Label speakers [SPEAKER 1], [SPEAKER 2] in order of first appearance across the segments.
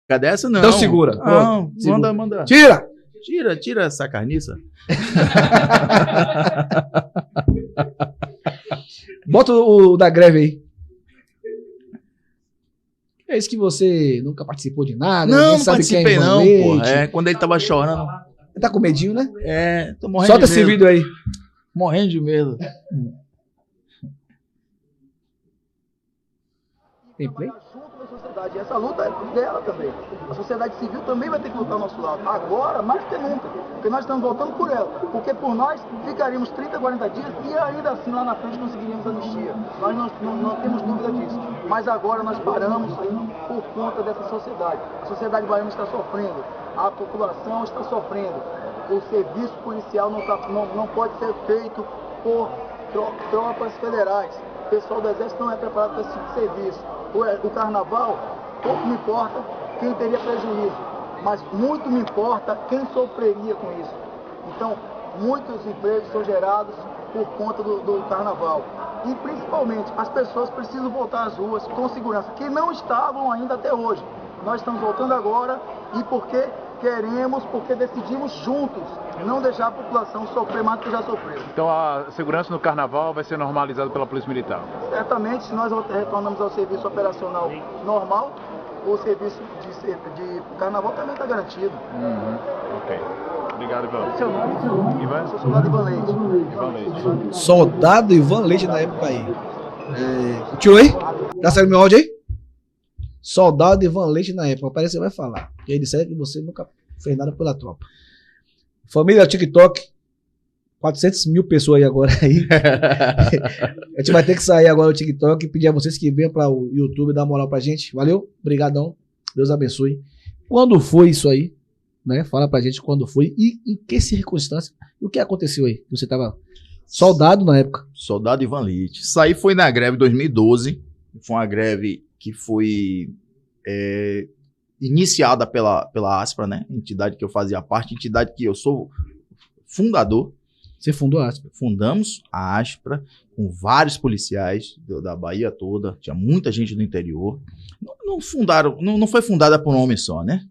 [SPEAKER 1] Cadê essa? Não.
[SPEAKER 2] Então segura.
[SPEAKER 1] Não,
[SPEAKER 2] Segura.
[SPEAKER 1] manda.
[SPEAKER 2] Tira!
[SPEAKER 1] Tira essa carniça.
[SPEAKER 2] Bota o da greve aí. É isso que você nunca participou de nada?
[SPEAKER 1] Não,
[SPEAKER 2] ninguém
[SPEAKER 1] não
[SPEAKER 2] sabe quem é
[SPEAKER 1] participei
[SPEAKER 2] Ivan
[SPEAKER 1] não,
[SPEAKER 2] Leite.
[SPEAKER 1] pô. É, quando ele tava chorando.
[SPEAKER 2] Tá com medinho, né?
[SPEAKER 1] Tô morrendo
[SPEAKER 2] Solta
[SPEAKER 1] de
[SPEAKER 2] esse
[SPEAKER 1] medo.
[SPEAKER 2] vídeo aí.
[SPEAKER 1] Morrendo de medo.
[SPEAKER 2] Tem play?
[SPEAKER 3] Junto da sociedade. E essa luta é dela também. A sociedade civil também vai ter que lutar ao nosso lado. Agora, mais do que nunca. Porque nós estamos voltando por ela. Porque por nós ficaríamos 30, 40 dias e ainda assim lá na frente conseguiríamos anistia. Nós não temos dúvida disso. Mas agora nós paramos por conta dessa sociedade. A sociedade baiana está sofrendo. A população está sofrendo. O serviço policial não pode ser feito por tropas federais. O pessoal do Exército não é preparado para esse tipo de serviço. O carnaval, pouco me importa quem teria prejuízo, mas muito me importa quem sofreria com isso. Então, muitos empregos são gerados por conta do carnaval. E principalmente, as pessoas precisam voltar às ruas com segurança, que não estavam ainda até hoje. Nós estamos voltando agora e porque queremos, porque decidimos juntos não deixar a população sofrer mais do que já sofreu.
[SPEAKER 4] Então a segurança no carnaval vai ser normalizada pela Polícia Militar?
[SPEAKER 3] Certamente, se nós retornamos ao serviço operacional normal, o serviço de carnaval também está garantido.
[SPEAKER 4] Ok. Obrigado, Ivan.
[SPEAKER 3] Seu nome?
[SPEAKER 4] Ivan?
[SPEAKER 3] Eu sou soldado Ivan Leite.
[SPEAKER 4] Ivan Leite.
[SPEAKER 2] Soldado Ivan Leite na época aí. Tirou aí? Tá saindo meu áudio aí? Soldado Ivan Leite na época. Parece que você vai falar. E aí disseram que você nunca fez nada pela tropa. Família TikTok. 400 mil pessoas aí agora. Aí. A gente vai ter que sair agora do TikTok e pedir a vocês que venham para o YouTube dar moral pra gente. Valeu? Obrigadão. Deus abençoe. Quando foi isso aí? Né? Fala pra gente quando foi e em que circunstância. E o que aconteceu aí? Você tava soldado na época.
[SPEAKER 1] Soldado Ivan Leite. Isso aí foi na greve de 2012. Foi uma greve que foi iniciada pela ASPRA, né? Entidade que eu fazia parte, entidade que eu sou fundador.
[SPEAKER 2] Você fundou a ASPRA?
[SPEAKER 1] Fundamos a ASPRA com vários policiais da Bahia toda. Tinha muita gente do interior. Não foi fundada por um homem só, né?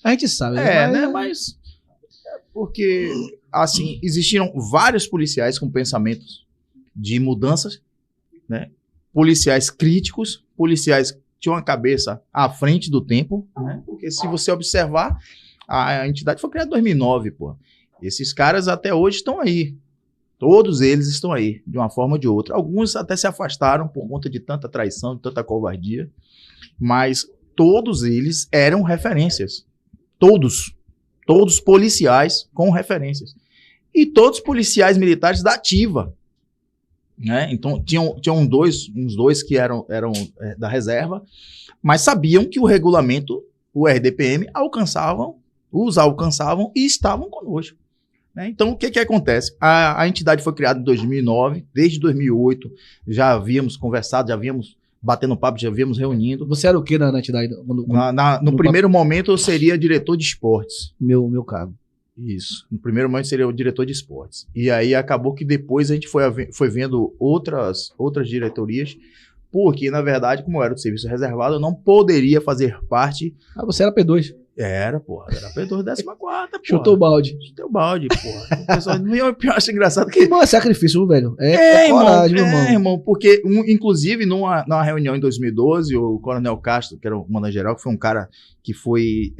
[SPEAKER 2] A gente sabe, né?
[SPEAKER 1] Né? Mas porque, assim, existiram vários policiais com pensamentos de mudanças, né? Policiais críticos, policiais que tinham a cabeça à frente do tempo, né? Porque se você observar, a entidade foi criada em 2009, pô. Esses caras até hoje estão aí. Todos eles estão aí, de uma forma ou de outra. Alguns até se afastaram por conta de tanta traição, de tanta covardia, mas todos eles eram referências. Todos policiais com referências. E todos policiais militares da ativa. Né? Então, tinham uns dois que eram da reserva, mas sabiam que o regulamento, o RDPM, os alcançavam e estavam conosco. Né? Então, o que acontece? A entidade foi criada em 2009, desde 2008 já havíamos conversado, já havíamos batendo papo, já havíamos reunindo.
[SPEAKER 2] Você era o que na entidade?
[SPEAKER 1] No primeiro momento, eu seria diretor de esportes.
[SPEAKER 2] Meu cargo.
[SPEAKER 1] Isso. No primeiro momento seria o diretor de esportes. E aí acabou que depois a gente foi vendo outras diretorias, porque, na verdade, como eu era do serviço reservado, eu não poderia fazer parte...
[SPEAKER 2] Ah, você era P2.
[SPEAKER 1] Era P2 14ª, porra.
[SPEAKER 2] Chutou o balde.
[SPEAKER 1] Chutei o balde, porra. O pessoal eu acho engraçado que...
[SPEAKER 2] Irmão, é sacrifício, velho. É coragem, meu irmão.
[SPEAKER 1] Irmão, porque, inclusive, numa reunião em 2012, o Coronel Castro, que era o comandante-geral, que foi um cara que foi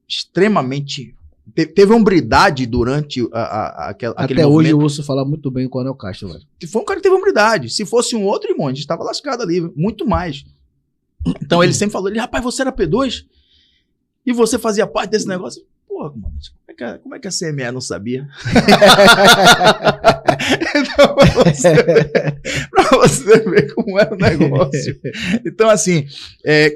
[SPEAKER 1] extremamente... Teve hombridade durante aquele
[SPEAKER 2] Até
[SPEAKER 1] movimento.
[SPEAKER 2] hoje eu ouço falar muito bem do Coronel Castro, velho.
[SPEAKER 1] Foi um cara que teve hombridade. Se fosse um outro, irmão, a gente estava lascado ali, muito mais. Então ele sempre falou, rapaz, você era P2? E você fazia parte desse negócio? Porra, comandante, como é que a CME não sabia? Então, pra você ver como era o negócio. Então, assim,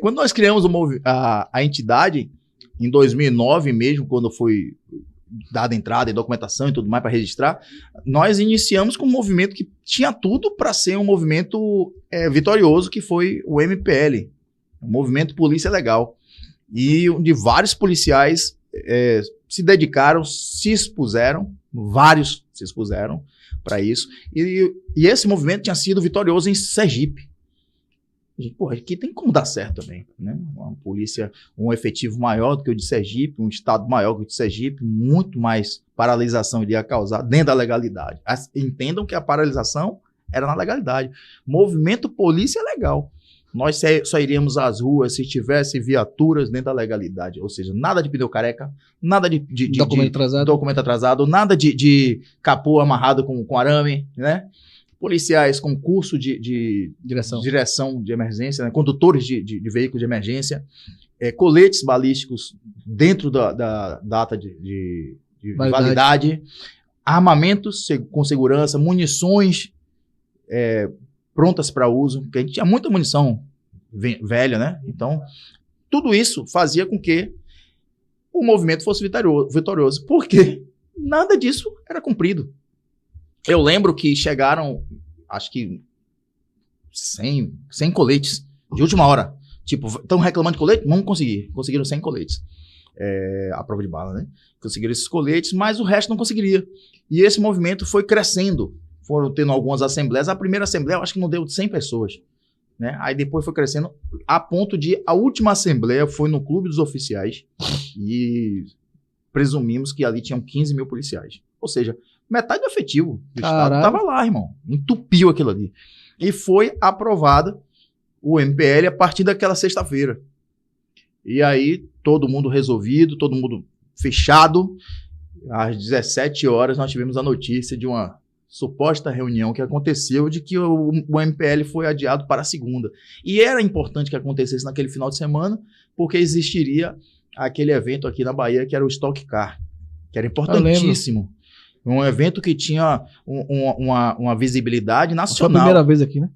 [SPEAKER 1] quando nós criamos a entidade, em 2009 mesmo, quando foi dada entrada em documentação e tudo mais para registrar, nós iniciamos com um movimento que tinha tudo para ser um movimento vitorioso, que foi o MPL, o Movimento Polícia Legal. E onde vários policiais se dedicaram, se expuseram, vários se expuseram para isso. E esse movimento tinha sido vitorioso em Sergipe. A gente, porra, aqui tem como dar certo também, né? Uma polícia, um efetivo maior do que o de Sergipe, um estado maior que o de Sergipe, muito mais paralisação iria causar dentro da legalidade. Entendam que a paralisação era na legalidade. Movimento polícia é legal. Nós só iríamos às ruas se tivesse viaturas dentro da legalidade. Ou seja, nada de pneu careca, nada de documento atrasado, nada de capô amarrado com arame, né? Policiais com curso de direção de emergência, né? Condutores de veículos de emergência, coletes balísticos dentro da data de validade, armamentos com segurança, munições prontas para uso, porque a gente tinha muita munição velha, né? Então, tudo isso fazia com que o movimento fosse vitorioso, porque nada disso era cumprido. Eu lembro que chegaram, acho que 100 coletes de última hora. Tipo, estão reclamando de colete? Vamos conseguir. Conseguiram 100 coletes. A prova de bala, né? Conseguiram esses coletes, mas o resto não conseguiria. E esse movimento foi crescendo. Foram tendo algumas assembleias. A primeira assembleia, eu acho que não deu 100 pessoas. Né? Aí depois foi crescendo a ponto de a última assembleia foi no Clube dos Oficiais e presumimos que ali tinham 15 mil policiais. Ou seja, metade do efetivo do Estado estava lá, irmão. Entupiu aquilo ali. E foi aprovada o MPL a partir daquela sexta-feira. E aí, todo mundo resolvido, todo mundo fechado. Às 17 horas, nós tivemos a notícia de uma suposta reunião que aconteceu de que o MPL foi adiado para a segunda. E era importante que acontecesse naquele final de semana, porque existiria aquele evento aqui na Bahia, que era o Stock Car, que era importantíssimo. Um evento que tinha uma visibilidade nacional.
[SPEAKER 2] Foi a primeira vez aqui, né?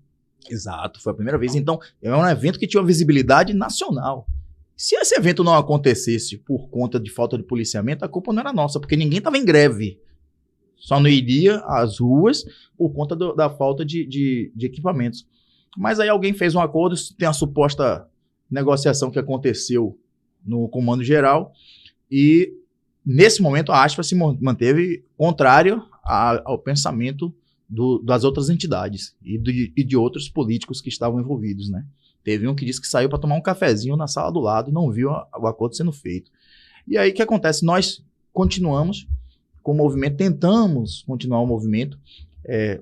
[SPEAKER 1] Exato, foi a primeira vez. Então, é um evento que tinha uma visibilidade nacional. Se esse evento não acontecesse por conta de falta de policiamento, a culpa não era nossa, porque ninguém estava em greve. Só não iria às ruas por conta da falta de equipamentos. Mas aí alguém fez um acordo, tem a suposta negociação que aconteceu no Comando Geral, e nesse momento a aspa se manteve contrário ao pensamento das outras entidades e de outros políticos que estavam envolvidos, né? Teve um que disse que saiu para tomar um cafezinho na sala do lado e não viu o acordo sendo feito. E aí o que acontece? Nós continuamos com o movimento, tentamos continuar o movimento.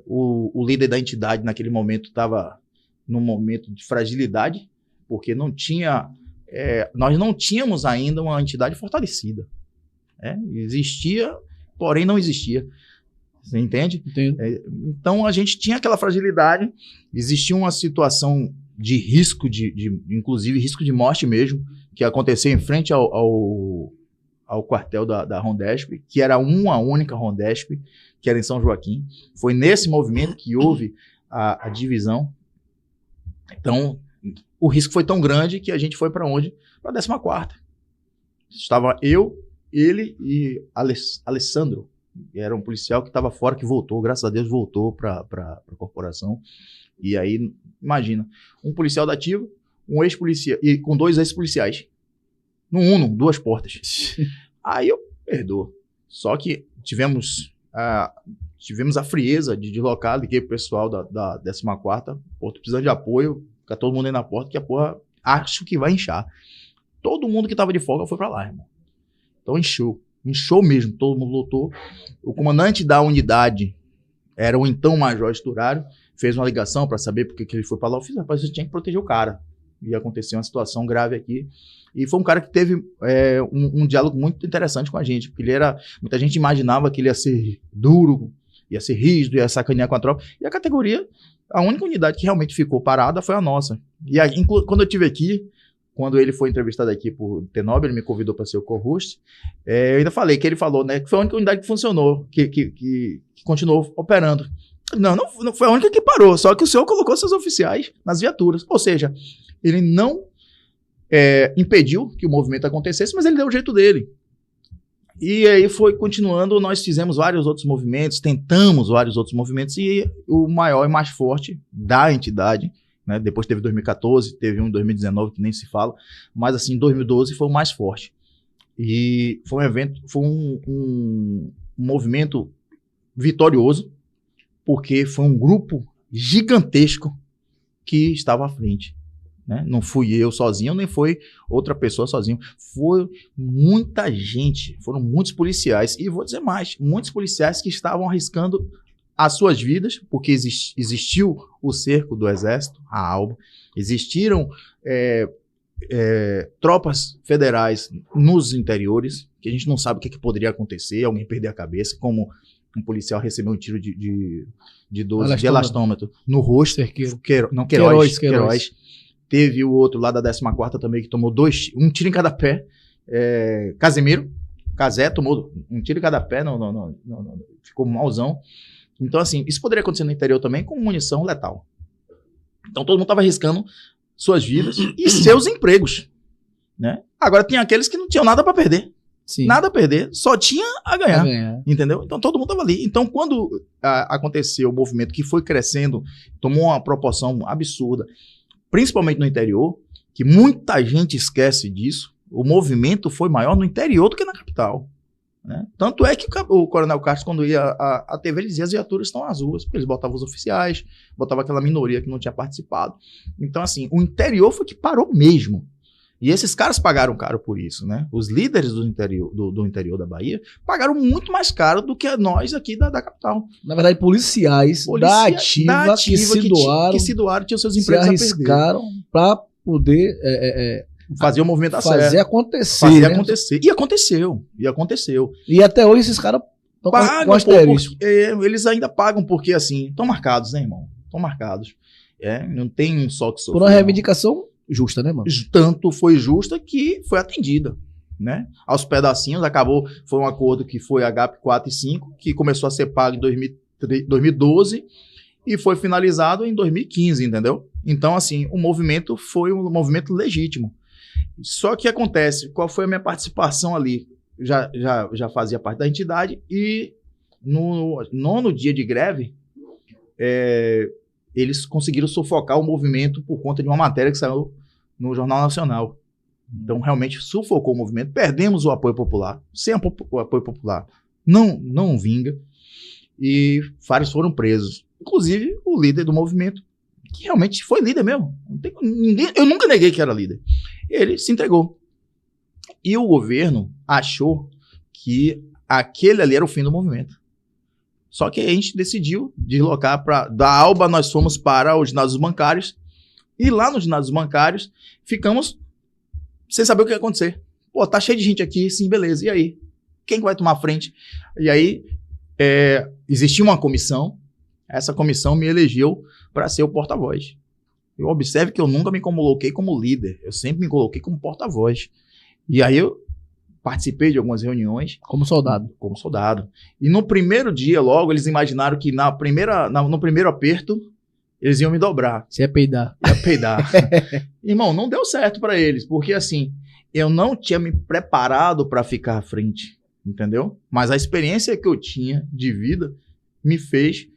[SPEAKER 1] O líder da entidade naquele momento estava num momento de fragilidade, porque nós não tínhamos ainda uma entidade fortalecida. Existia, porém não existia. Você entende?
[SPEAKER 2] Entendo.
[SPEAKER 1] Então a gente tinha aquela fragilidade, existia uma situação de risco, inclusive risco de morte mesmo, que aconteceu em frente ao quartel da Rondesp, que era uma única Rondesp, que era em São Joaquim. Foi nesse movimento que houve a divisão. Então, o risco foi tão grande que a gente foi para onde? Para a 14ª. Estava eu, ele e Alessandro, que era um policial que estava fora, que voltou, graças a Deus voltou para a corporação. E aí, imagina, um policial da ativa, um ex-policial, e com 2 ex-policiais. No Uno, 2 portas. Aí eu perdoo. Só que tivemos a frieza de deslocar, liguei pro pessoal da 14ª, pô, tô precisando de apoio, fica todo mundo aí na porta, que a porra acho que vai inchar. Todo mundo que tava de folga foi pra lá, irmão. Então inchou mesmo, todo mundo lutou. O comandante da unidade era o então Major Esturário, fez uma ligação para saber por que ele foi para lá. Eu fiz, rapaz, você tinha que proteger o cara. Ia acontecer uma situação grave aqui. E foi um cara que teve um diálogo muito interessante com a gente, porque muita gente imaginava que ele ia ser duro, ia ser rígido, ia sacanear com a tropa. E a categoria, a única unidade que realmente ficou parada foi a nossa. E aí, quando eu estive aqui, quando ele foi entrevistado aqui por Tenob, ele me convidou para ser o co-host, eu ainda falei que ele falou, né, que foi a única unidade que funcionou, que continuou operando. Não foi a única que parou, só que o senhor colocou seus oficiais nas viaturas. Ou seja, ele não impediu que o movimento acontecesse, mas ele deu o jeito dele. E aí foi continuando, nós fizemos vários outros movimentos, tentamos vários outros movimentos, e o maior e mais forte da entidade, né, depois teve 2014, teve um em 2019 que nem se fala, mas assim, 2012 foi o mais forte. E foi um evento, foi um movimento vitorioso, porque foi um grupo gigantesco que estava à frente. né? Não fui eu sozinho, nem foi outra pessoa sozinho. Foi muita gente, foram muitos policiais. E vou dizer mais, muitos policiais que estavam arriscando as suas vidas, porque existiu o cerco do Exército, a ALBA, existiram tropas federais nos interiores, que a gente não sabe o que poderia acontecer, alguém perder a cabeça, como um policial recebeu um tiro de 12 de elastômetro no rosto. Queiroz. Teve o outro lá da 14ª também, que tomou um tiro em cada pé. Casé tomou um tiro em cada pé, ficou malzão. Então, assim, isso poderia acontecer no interior também com munição letal. Então, todo mundo estava arriscando suas vidas e seus empregos, né? Agora, tinha aqueles que não tinham nada para perder.
[SPEAKER 2] Sim.
[SPEAKER 1] Nada a perder, só tinha a ganhar. Entendeu? Então, todo mundo estava ali. Então, quando aconteceu o movimento que foi crescendo, tomou uma proporção absurda, principalmente no interior, que muita gente esquece disso, o movimento foi maior no interior do que na capital. Né? Tanto é que o Coronel Castro, quando ia à TV, ele dizia as viaturas estão nas ruas, porque eles botavam os oficiais, botavam aquela minoria que não tinha participado. Então, assim, o interior foi que parou mesmo. E esses caras pagaram caro por isso, né? Os líderes do interior da Bahia pagaram muito mais caro do que nós aqui da capital.
[SPEAKER 2] Na verdade, policiais da ativa que se doaram,
[SPEAKER 1] tinham seus empregos a perder.
[SPEAKER 2] Se arriscaram para poder
[SPEAKER 1] fazer o movimento dar certo.
[SPEAKER 2] Fazer acontecer.
[SPEAKER 1] Acontecer. E aconteceu.
[SPEAKER 2] E até hoje esses caras estão com asterisco.
[SPEAKER 1] Eles ainda pagam porque, assim, estão marcados, né, irmão? Estão marcados. Não tem um só que sofreu.
[SPEAKER 2] Por uma reivindicação justa, né, mano?
[SPEAKER 1] Tanto foi justa que foi atendida, né? Aos pedacinhos, foi um acordo que foi HAP 4 e 5, que começou a ser pago em 2012 e foi finalizado em 2015, entendeu? Então, assim, o movimento foi um movimento legítimo. Só que acontece, qual foi a minha participação ali? Já fazia parte da entidade e no 9º dia de greve, eles conseguiram sufocar o movimento por conta de uma matéria que saiu no Jornal Nacional. Então, realmente, sufocou o movimento. Perdemos o apoio popular. Sem o apoio popular, não vinga. E vários foram presos. Inclusive, o líder do movimento, que realmente foi líder mesmo. Eu nunca neguei que era líder. Ele se entregou. E o governo achou que aquele ali era o fim do movimento. Só que a gente decidiu deslocar da ALBA, nós fomos para os ginásios bancários, e lá nos ginásios bancários ficamos sem saber o que ia acontecer. Pô, tá cheio de gente aqui, sim, beleza, e aí? Quem que vai tomar a frente? E aí, existia uma comissão, essa comissão me elegeu para ser o porta-voz. Eu observe que eu nunca me coloquei como líder, eu sempre me coloquei como porta-voz. E aí eu participei de algumas reuniões.
[SPEAKER 2] Como soldado.
[SPEAKER 1] Como soldado. E no primeiro dia, logo, eles imaginaram que no primeiro aperto, eles iam me dobrar.
[SPEAKER 2] Você ia peidar.
[SPEAKER 1] Irmão, não deu certo para eles, porque assim, eu não tinha me preparado para ficar à frente, entendeu? Mas a experiência que eu tinha de vida me fez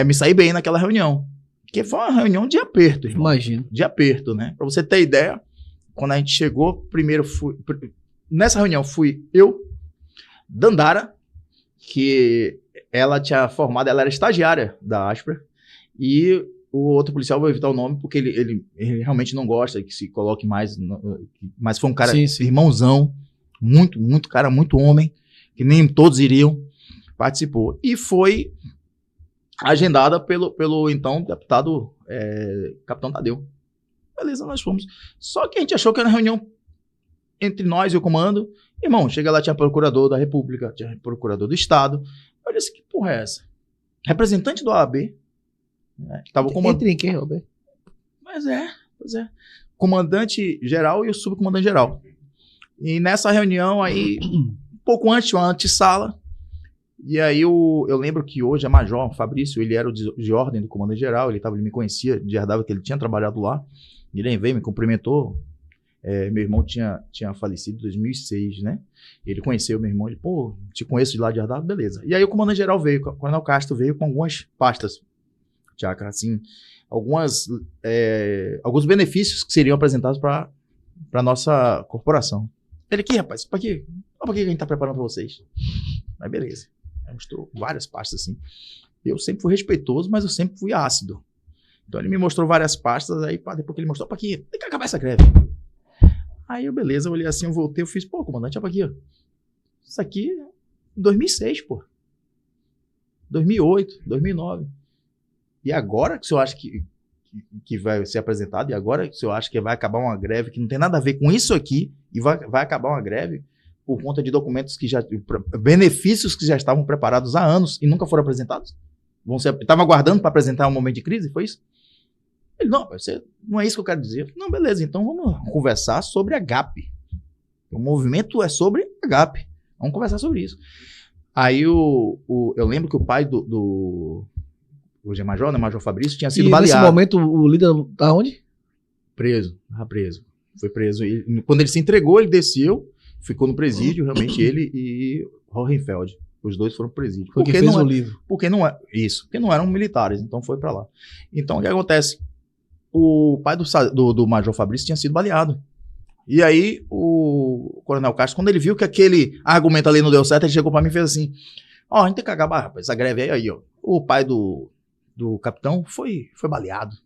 [SPEAKER 1] me sair bem naquela reunião. Porque foi uma reunião de aperto, irmão.
[SPEAKER 2] Imagino.
[SPEAKER 1] De aperto, né? Para você ter ideia, quando a gente chegou, nessa reunião fui eu, Dandara, que ela tinha formado, ela era estagiária da Aspra, e o outro policial, vou evitar o nome, porque ele realmente não gosta que se coloque mais, mas foi um cara,
[SPEAKER 2] sim.
[SPEAKER 1] Irmãozão, muito cara, muito homem, que nem todos iriam, participou. E foi agendada pelo então deputado Capitão Tadeu. Beleza, nós fomos. Só que a gente achou que era uma reunião entre nós e o comando. Irmão, chega lá, tinha procurador da República, tinha procurador do Estado. Eu disse, que porra é essa? Representante do OAB. Tava o comandante.
[SPEAKER 2] Entre em quem, Roberto?
[SPEAKER 1] Pois é. Comandante-geral e o subcomandante-geral. E nessa reunião aí, um pouco antes, uma antessala. E aí eu lembro que hoje é Major Fabrício, ele era o de ordem do comandante-geral, ele me conhecia de Ardável, que ele tinha trabalhado lá. Ele veio, me cumprimentou. Meu irmão tinha falecido em 2006, né? Ele conheceu meu irmão, ele, pô, te conheço de lá de Ardável, beleza. E aí o comandante-geral veio, o Coronel Castro veio com algumas pastas, Tchaka, assim, alguns benefícios que seriam apresentados para nossa corporação. Ele, aqui, rapaz, pra que a gente tá preparando para vocês? Mas beleza. Mostrou várias pastas assim. Eu sempre fui respeitoso, mas eu sempre fui ácido. Então ele me mostrou várias pastas, aí pá, depois que ele mostrou, para aqui, tem que acabar essa greve. Aí eu, beleza, eu olhei assim, eu voltei, eu fiz, pô, comandante, olha aqui, ó. Isso aqui é 2006, pô. 2008, 2009. E agora que o senhor acha que vai ser apresentado, e agora que o senhor acha que vai acabar uma greve que não tem nada a ver com isso aqui, e vai acabar uma greve por conta de documentos que já, benefícios que já estavam preparados há anos e nunca foram apresentados? Estava aguardando para apresentar um momento de crise, foi isso? Ele, não, não é isso que eu quero dizer. Não, beleza, então vamos conversar sobre a GAP. O movimento é sobre a GAP. Vamos conversar sobre isso. Aí eu lembro que o pai hoje é major, né? Major Fabrício, tinha sido baleado.
[SPEAKER 2] Nesse momento o líder tá onde?
[SPEAKER 1] Preso. Foi preso. Quando ele se entregou, ele desceu, ficou no presídio, realmente ele e Hohenfeld. Os dois foram pro presídio.
[SPEAKER 2] Foi quem fez o livro.
[SPEAKER 1] Porque não eram militares, então foi pra lá. Então o que acontece? O pai do Major Fabrício tinha sido baleado. E aí o Coronel Castro, quando ele viu que aquele argumento ali não deu certo, ele chegou pra mim e fez assim, ó, a gente tem que acabar, rapaz, essa greve aí, ó. O pai do capitão foi baleado.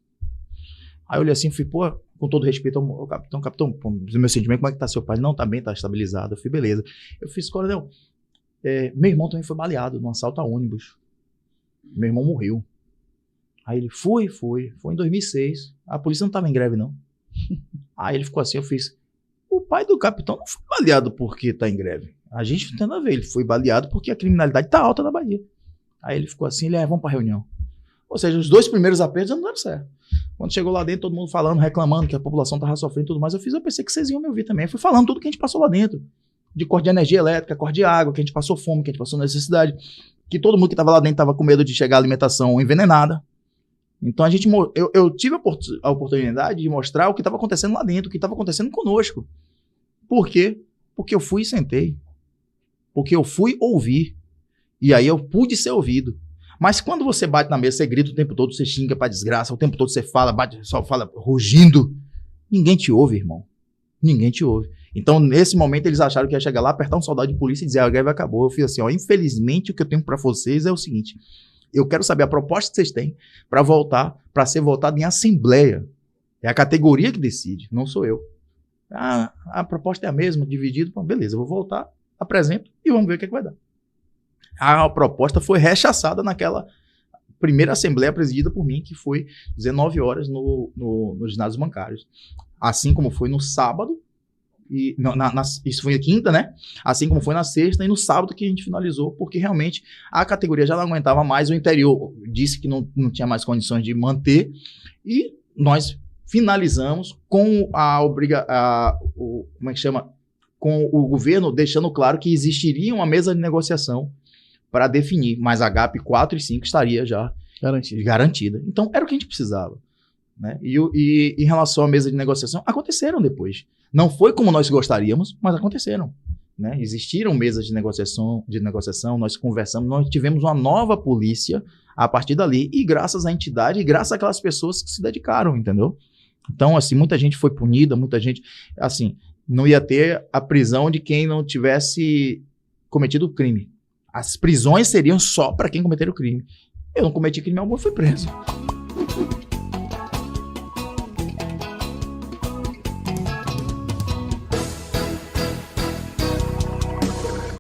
[SPEAKER 1] Aí eu olhei assim e falei, pô, com todo respeito ao capitão, do meu sentimento, como é que tá seu pai? Não, tá bem, tá estabilizado. Eu falei, beleza. Eu fiz, coronel, meu irmão também foi baleado num assalto a ônibus. Meu irmão morreu. Aí ele, foi em 2006. A polícia não tava em greve, não. Aí ele ficou assim, eu fiz, o pai do capitão não foi baleado porque tá em greve. A gente não tem nada a ver, ele foi baleado porque a criminalidade tá alta na Bahia. Aí ele ficou assim, vamos pra reunião. Ou seja, os 2 primeiros apertos não deram certo. Quando chegou lá dentro, todo mundo falando, reclamando que a população tava sofrendo e tudo mais, eu pensei que vocês iam me ouvir também. Eu fui falando tudo que a gente passou lá dentro. De corte de energia elétrica, corte de água, que a gente passou fome, que a gente passou necessidade, que todo mundo que tava lá dentro tava com medo de chegar a alimentação envenenada. Então eu tive a oportunidade de mostrar o que estava acontecendo lá dentro, o que estava acontecendo conosco. Por quê? Porque eu fui e sentei. Porque eu fui ouvir. E aí eu pude ser ouvido. Mas quando você bate na mesa, você grita o tempo todo, você xinga pra desgraça, o tempo todo você fala, só fala rugindo, ninguém te ouve, irmão. Ninguém te ouve. Então, nesse momento, eles acharam que ia chegar lá, apertar um soldado de polícia e dizer, a greve acabou. Eu fiz assim, ó, infelizmente, o que eu tenho pra vocês é o seguinte, eu quero saber a proposta que vocês têm para ser votado em assembleia. É a categoria que decide, não sou eu. A proposta é a mesma, dividido. Beleza, eu vou voltar, apresento e vamos ver o que vai dar. A proposta foi rechaçada naquela primeira assembleia presidida por mim, que foi 19 horas no ginásio bancários. Assim como foi no sábado, isso foi na quinta, né? Assim como foi na sexta e no sábado que a gente finalizou, porque realmente a categoria já não aguentava mais, o interior disse que não tinha mais condições de manter, e nós finalizamos com como é que chama? Com o governo deixando claro que existiria uma mesa de negociação para definir, mas a GAP 4 e 5 estaria já garantida. Então era o que a gente precisava. Né? E em relação à mesa de negociação, aconteceram depois. Não foi como nós gostaríamos, mas aconteceram. Né? Existiram mesas de negociação, nós conversamos, nós tivemos uma nova polícia a partir dali, e graças à entidade, e graças àquelas pessoas que se dedicaram, entendeu? Então, assim, muita gente foi punida, muita gente, assim, não ia ter a prisão de quem não tivesse cometido o crime. As prisões seriam só para quem cometer o crime. Eu não cometi crime algum, fui preso.